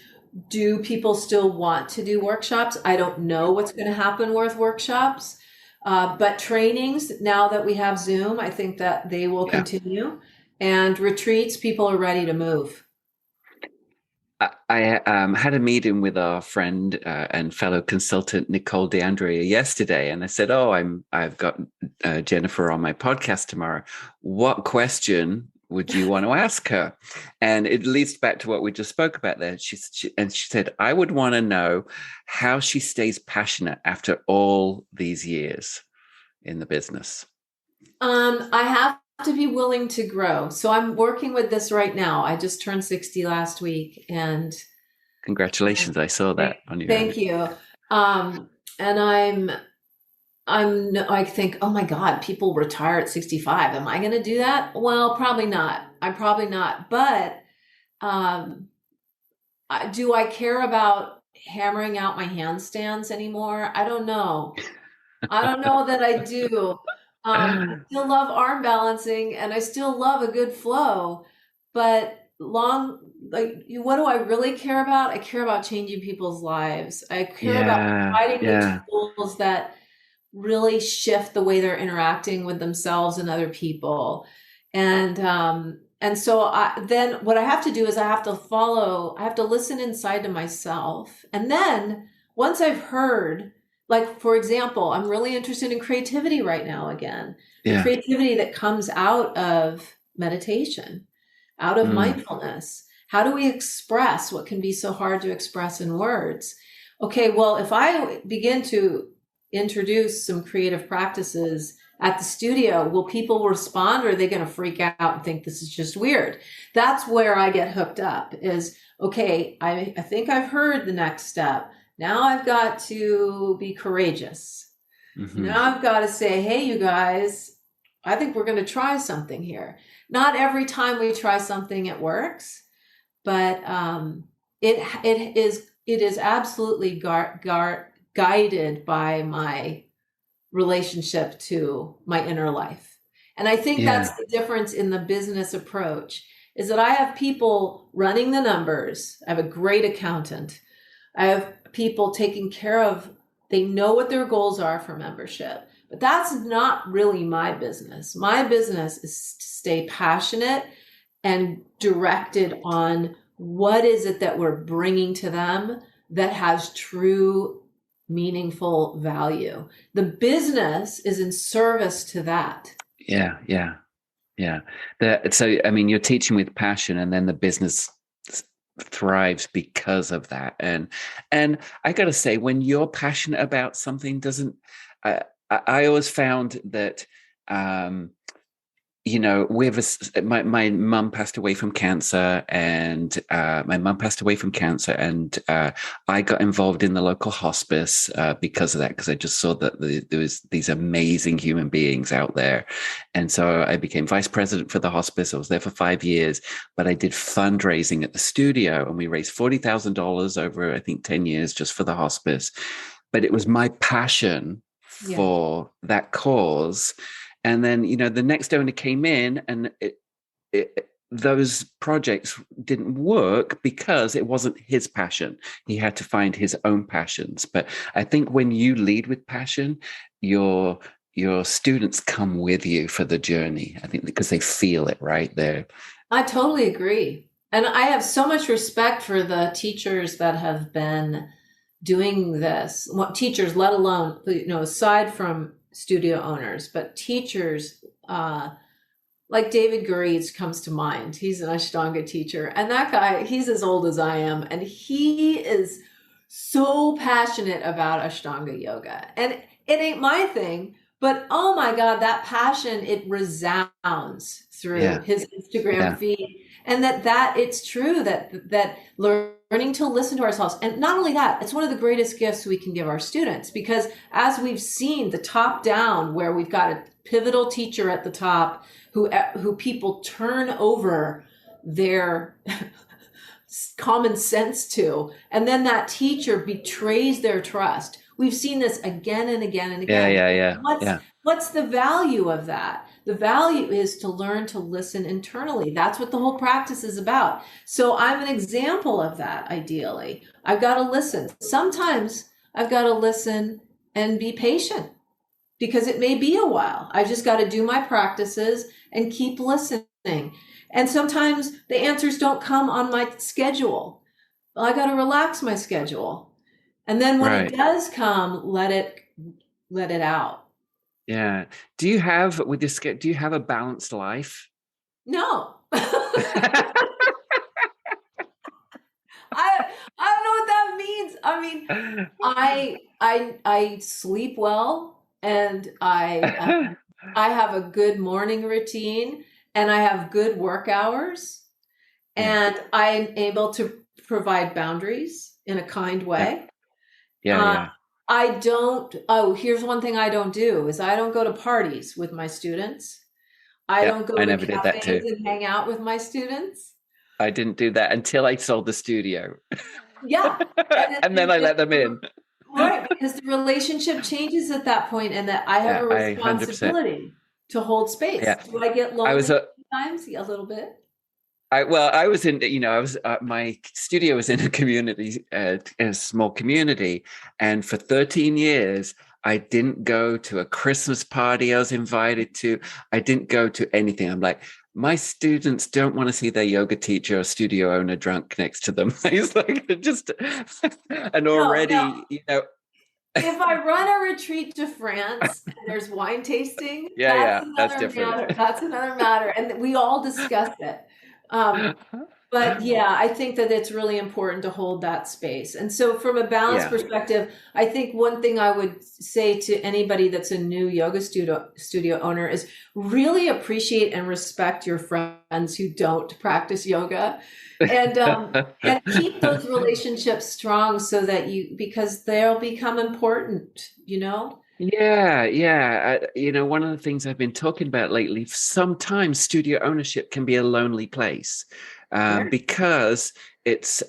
Speaker 2: do people still want to do workshops? I don't know what's going to happen with workshops. But trainings, now that we have Zoom, I think that they will continue. And retreats, people are ready to move.
Speaker 1: I had a meeting with our friend and fellow consultant Nicole DeAndrea yesterday, and I said, I've got Jennifer on my podcast tomorrow. What question would you want to ask her? And it leads back to what we just spoke about there. She said, I would want to know how she stays passionate after all these years in the business.
Speaker 2: I have to be willing to grow. So I'm working with this right now. I just turned 60 last week, and
Speaker 1: congratulations. I saw that on your
Speaker 2: Thank you. And I think, oh my God, people retire at 65. Am I going to do that? Well, probably not. I'm probably not. But do I care about hammering out my handstands anymore? I don't know. I don't know that I do. I still love arm balancing and I still love a good flow, but what do I really care about? I care about changing people's lives. I care about providing the tools that really shift the way they're interacting with themselves and other people. And so then what I have to do is I have to listen inside to myself. And then once I've heard, like, for example, I'm really interested in creativity right now again. The creativity that comes out of meditation, out of mindfulness. How do we express what can be so hard to express in words? Okay, well, if I begin to introduce some creative practices at the studio, will people respond, or are they going to freak out and think this is just weird? That's where I get hooked up is, okay, I think I've heard the next step. Now I've got to be courageous. Mm-hmm. Now I've got to say, hey, you guys, I think we're going to try something here. Not every time we try something, it works, but it is absolutely guided by my relationship to my inner life. And I think that's the difference in the business approach, is that I have people running the numbers. I have a great accountant. I have people taking care of, they know what their goals are for membership, but that's not really my business. My business is to stay passionate and directed on what is it that we're bringing to them that has true, meaningful value. The business is in service to that.
Speaker 1: Yeah. So, I mean, you're teaching with passion, and then the business thrives because of that. And I got to say, when you're passionate about something, I always found that, my mum passed away from cancer, and I got involved in the local hospice because of that, because I just saw that there was these amazing human beings out there. And so I became vice president for the hospice. I was there for 5 years, but I did fundraising at the studio, and we raised $40,000 over, I think, 10 years just for the hospice. But it was my passion for that cause. And then, the next owner came in, and those projects didn't work because it wasn't his passion. He had to find his own passions. But I think when you lead with passion, your students come with you for the journey. I think because they feel it right there.
Speaker 2: I totally agree. And I have so much respect for the teachers that have been doing this. Teachers, let alone, aside from studio owners, but teachers, like David Guriz comes to mind. He's an Ashtanga teacher, and that guy, he's as old as I am, and he is so passionate about Ashtanga yoga. And it ain't my thing, but oh my God, that passion, it resounds through his Instagram feed. And that it's true that learning to listen to ourselves. And not only that, it's one of the greatest gifts we can give our students, because as we've seen the top down, where we've got a pivotal teacher at the top who people turn over their common sense to, and then that teacher betrays their trust. We've seen this again and again and again. What's the value of that? The value is to learn to listen internally. That's what the whole practice is about. So I'm an example of that. Ideally, I've got to listen. Sometimes I've got to listen and be patient, because it may be a while. I just got to do my practices and keep listening. And sometimes the answers don't come on my schedule. Well, I got to relax my schedule. And then when it does come, let it out.
Speaker 1: Yeah. Do you have a balanced life?
Speaker 2: No. I don't know what that means. I mean, I sleep well, and I have a good morning routine, and I have good work hours, and I'm able to provide boundaries in a kind way. Here's one thing I don't do is I don't go to parties with my students. I don't go to cafes and hang out with my students.
Speaker 1: I didn't do that until I sold the studio.
Speaker 2: Yeah.
Speaker 1: And then I let them in.
Speaker 2: Right, because the relationship changes at that point, and that I have a responsibility to hold space. Yeah. Do I get lonely sometimes? A little bit. My studio was in a community, a small community. And for 13 years, I didn't go to a Christmas party I was invited to. I didn't go to anything. I'm like, my students don't want to see their yoga teacher or studio owner drunk next to them. It's like just, and already, if I run a retreat to France and there's wine tasting,
Speaker 1: that's different.
Speaker 2: That's another matter. And we all discuss it. But yeah, I think that it's really important to hold that space. And so from a balance perspective, I think one thing I would say to anybody that's a new yoga studio owner is really appreciate and respect your friends who don't practice yoga, and keep those relationships strong so that because they'll become important,
Speaker 1: Yeah. One of the things I've been talking about lately, sometimes studio ownership can be a lonely place, because it's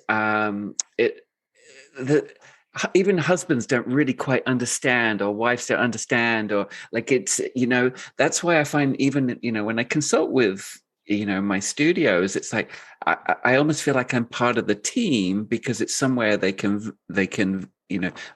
Speaker 1: even husbands don't really quite understand, or wives don't understand, or like it's, that's why I find even, when I consult with, my studios, it's like, I almost feel like I'm part of the team, because it's somewhere they can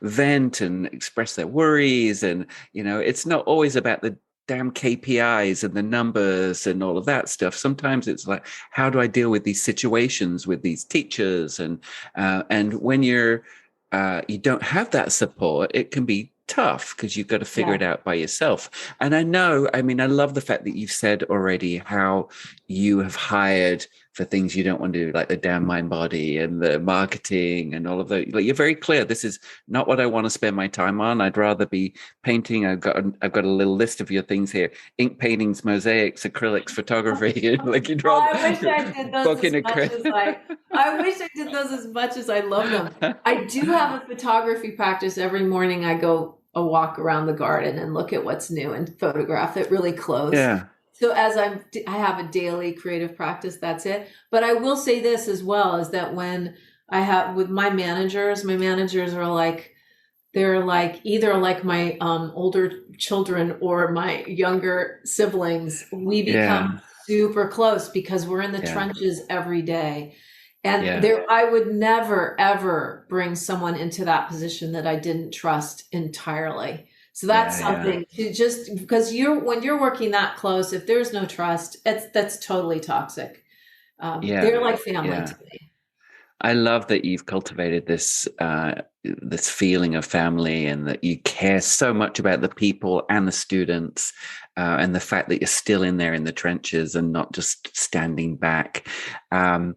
Speaker 1: vent and express their worries. And, it's not always about the damn KPIs and the numbers and all of that stuff. Sometimes it's like, how do I deal with these situations with these teachers? And when you don't have that support, it can be tough, because you've got to figure it out by yourself. And I love the fact that you've said already how you have hired for things you don't want to do, like the damn mind body and the marketing and all of that. Like, you're very clear. This is not what I want to spend my time on. I'd rather be painting. I've got a little list of your things here: ink paintings, mosaics, acrylics, photography. Like, you'd rather.
Speaker 2: I wish I did those as much as I wish I did those as much as I love them. I do have a photography practice. Every morning I go a walk around the garden and look at what's new and photograph it really close. Yeah. So as I have a daily creative practice, that's it. But I will say this as well, is that when I have with my managers are like, they're like either like my older children or my younger siblings. We become super close because we're in the trenches every day. And I would never, ever bring someone into that position that I didn't trust entirely. So that's something to just, because when you're working that close, if there's no trust, that's totally toxic. They're like family to me.
Speaker 1: I love that you've cultivated this feeling of family, and that you care so much about the people and the students, and the fact that you're still in there in the trenches and not just standing back. Jen,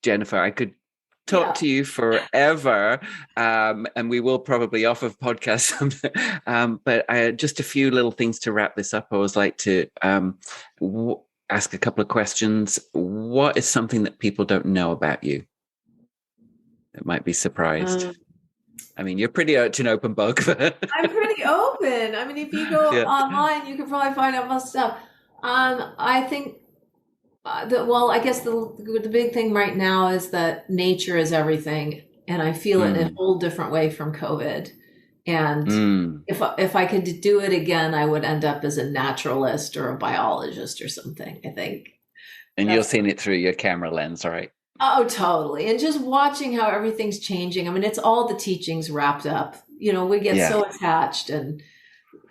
Speaker 1: Jennifer, I could talk to you forever, and we will probably off of podcast. But just a few little things to wrap this up. I always like to ask a couple of questions. What is something that people don't know about you that might be surprised? I mean, you're pretty much an open book.
Speaker 2: I'm pretty open. I mean, if you go online, you can probably find out most stuff. I think I guess the big thing right now is that nature is everything, and I feel it in a whole different way from COVID. And if I could do it again, I would end up as a naturalist or a biologist or something, I think.
Speaker 1: And you're seeing it through your camera lens, right?
Speaker 2: Oh, totally. And just watching how everything's changing. I mean, it's all the teachings wrapped up. We get so attached, and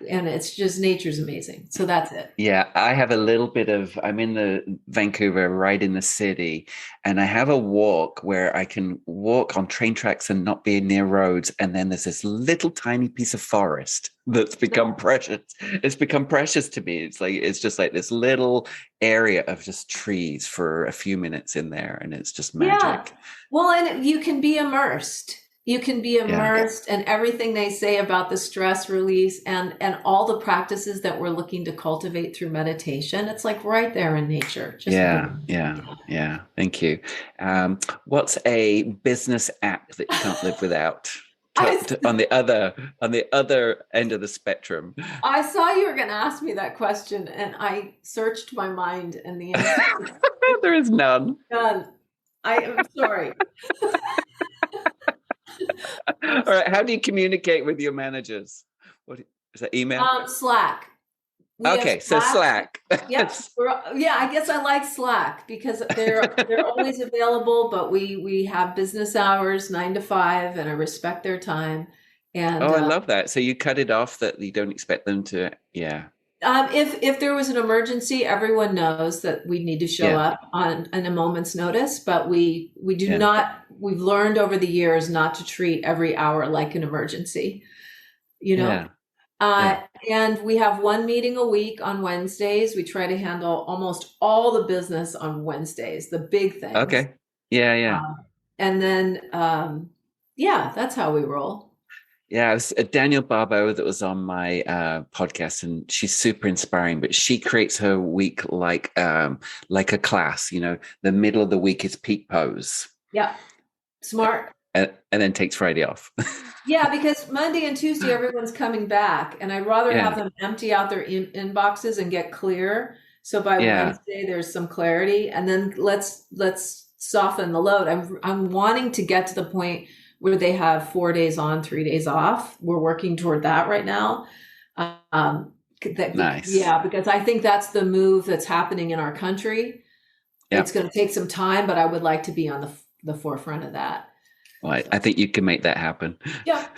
Speaker 2: it's just, nature's amazing. So that's it.
Speaker 1: Yeah, I have a little bit of, I'm in the Vancouver, right in the city, and I have a walk where I can walk on train tracks and not be near roads. And then there's this little tiny piece of forest that's become precious. It's become precious to me. It's just like this little area of just trees for a few minutes in there, and it's just magic.
Speaker 2: Yeah. Well, and you can be immersed. You can be immersed in everything they say about the stress release and all the practices that we're looking to cultivate through meditation. It's like right there in nature.
Speaker 1: Yeah. Thank you. What's a business app that you can't live without? On the other end of the spectrum.
Speaker 2: I saw you were going to ask me that question, and I searched my mind, and the answer
Speaker 1: there is none.
Speaker 2: None. I am sorry.
Speaker 1: All right. How do you communicate with your managers? What is that? Email?
Speaker 2: Slack.
Speaker 1: Okay, so Slack.
Speaker 2: Yes. Yeah, I guess I like Slack because they're always available, but we have business hours 9 to 5, and I respect their time. And
Speaker 1: I love that. So you cut it off that you don't expect them to. Yeah.
Speaker 2: If there was an emergency, everyone knows that we need to show up on a moment's notice, but we do not. We've learned over the years not to treat every hour like an emergency. And we have one meeting a week on Wednesdays. We try to handle almost all the business on Wednesdays, the big things.
Speaker 1: Okay. Yeah.
Speaker 2: And then, that's how we roll.
Speaker 1: Yeah, it was Daniel Barbo that was on my podcast, and she's super inspiring. But she creates her week like a class. The middle of the week is peak pose.
Speaker 2: Yeah, smart.
Speaker 1: And then takes Friday off.
Speaker 2: Yeah, because Monday and Tuesday everyone's coming back, and I'd rather have them empty out their inboxes and get clear. So by Wednesday there's some clarity, and then let's soften the load. I'm wanting to get to the point where they have 4 days on, 3 days off. We're working toward that right now.
Speaker 1: Nice.
Speaker 2: Yeah, because I think that's the move that's happening in our country. Yep. It's going to take some time, but I would like to be on the forefront of that.
Speaker 1: Well, I think you can make that happen.
Speaker 2: Yeah.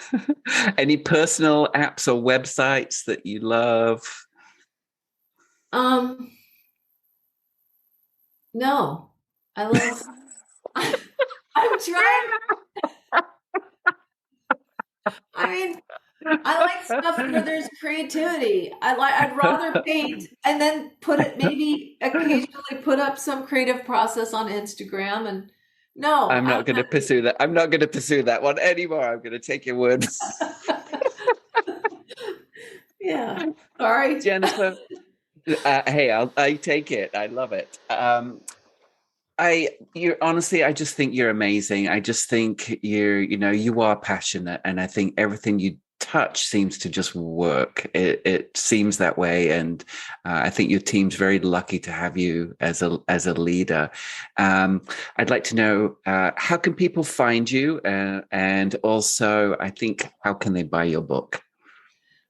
Speaker 1: Any personal apps or websites that you love?
Speaker 2: No. I love I'm trying. I mean, I like stuff where there's creativity. I'd rather paint and then occasionally put up some creative process on Instagram. And no,
Speaker 1: I'm not going to pursue that. I'm not going to pursue that one anymore. I'm going to take your word.
Speaker 2: Yeah. Sorry,
Speaker 1: Jennifer. Hey, I take it. I love it. I just think you're amazing. I just think you are passionate, and I think everything you touch seems to just work. It seems that way, and I think your team's very lucky to have you as a leader. I'd like to know how can people find you, and also I think how can they buy your book?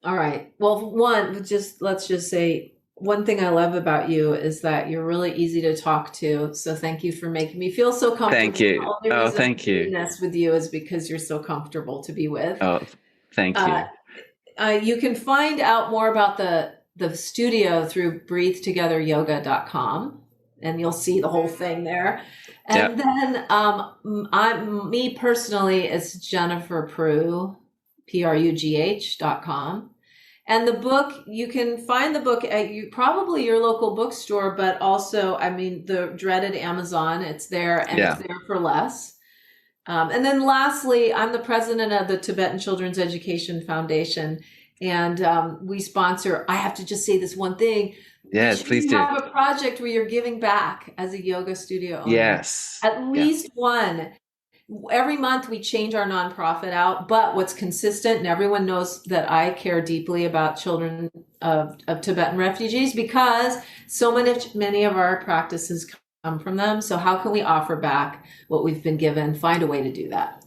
Speaker 2: All right. Well, let's just say. One thing I love about you is that you're really easy to talk to. So thank you for making me feel so comfortable.
Speaker 1: Thank you. Thank you.
Speaker 2: This with you is because you're so comfortable to be with.
Speaker 1: Oh, thank you.
Speaker 2: You can find out more about the studio through breathetogetheryoga.com, and you'll see the whole thing there. And then me personally, it's Jennifer Prugh, Prugh.com. And the book, you can find the book at probably your local bookstore, but also, the dreaded Amazon. It's there, and it's there for less. And then lastly, I'm the president of the Tibetan Children's Education Foundation. And we sponsor, I have to just say this one thing.
Speaker 1: Yes, please do.
Speaker 2: You have a project where you're giving back as a yoga studio owner.
Speaker 1: Yes.
Speaker 2: At least one. Every month we change our nonprofit out, but what's consistent, and everyone knows that I care deeply about children of Tibetan refugees because so many of our practices come from them. So how can we offer back what we've been given? Find a way to do that.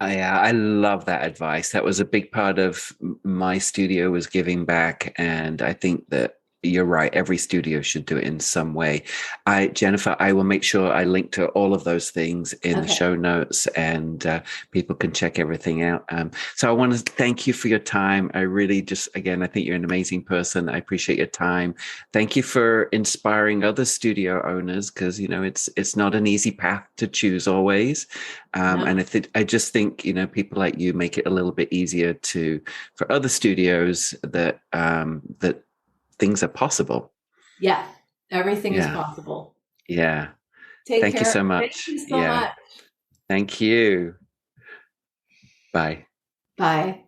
Speaker 1: Yeah, I love that advice. That was a big part of my studio, was giving back. And I think that you're right. Every studio should do it in some way. Jennifer, I will make sure I link to all of those things in the show notes, and people can check everything out. So I want to thank you for your time. I really again, I think you're an amazing person. I appreciate your time. Thank you for inspiring other studio owners, because, it's not an easy path to choose always. And I just think, people like you make it a little bit easier for other studios that things are possible.
Speaker 2: Yeah, everything is possible.
Speaker 1: Yeah.
Speaker 2: Thank
Speaker 1: you so much.
Speaker 2: Thank you so much.
Speaker 1: Thank you. Bye.
Speaker 2: Bye.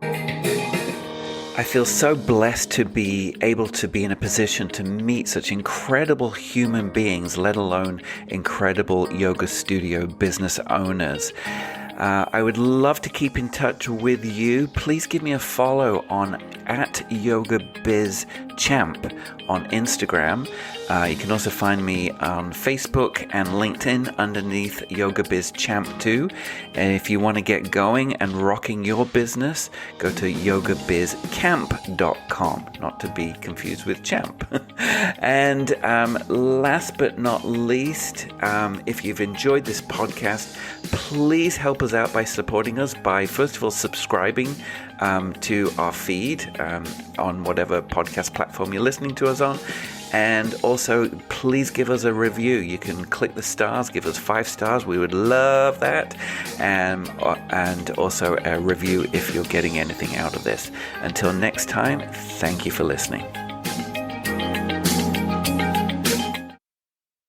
Speaker 1: I feel so blessed to be able to be in a position to meet such incredible human beings, let alone incredible yoga studio business owners. I would love to keep in touch with you. Please give me a follow on @YogaBizChamp on Instagram. You can also find me on Facebook and LinkedIn underneath Yoga Biz Champ too. And if you want to get going and rocking your business, go to yogabizcamp.com, not to be confused with champ. And last but not least, if you've enjoyed this podcast, please help us out by supporting us by, first of all, subscribing to our feed on whatever podcast platform you're listening to us on. And also, please give us a review. You can click the stars, give us 5 stars. We would love that. And also a review if you're getting anything out of this. Until next time, thank you for listening.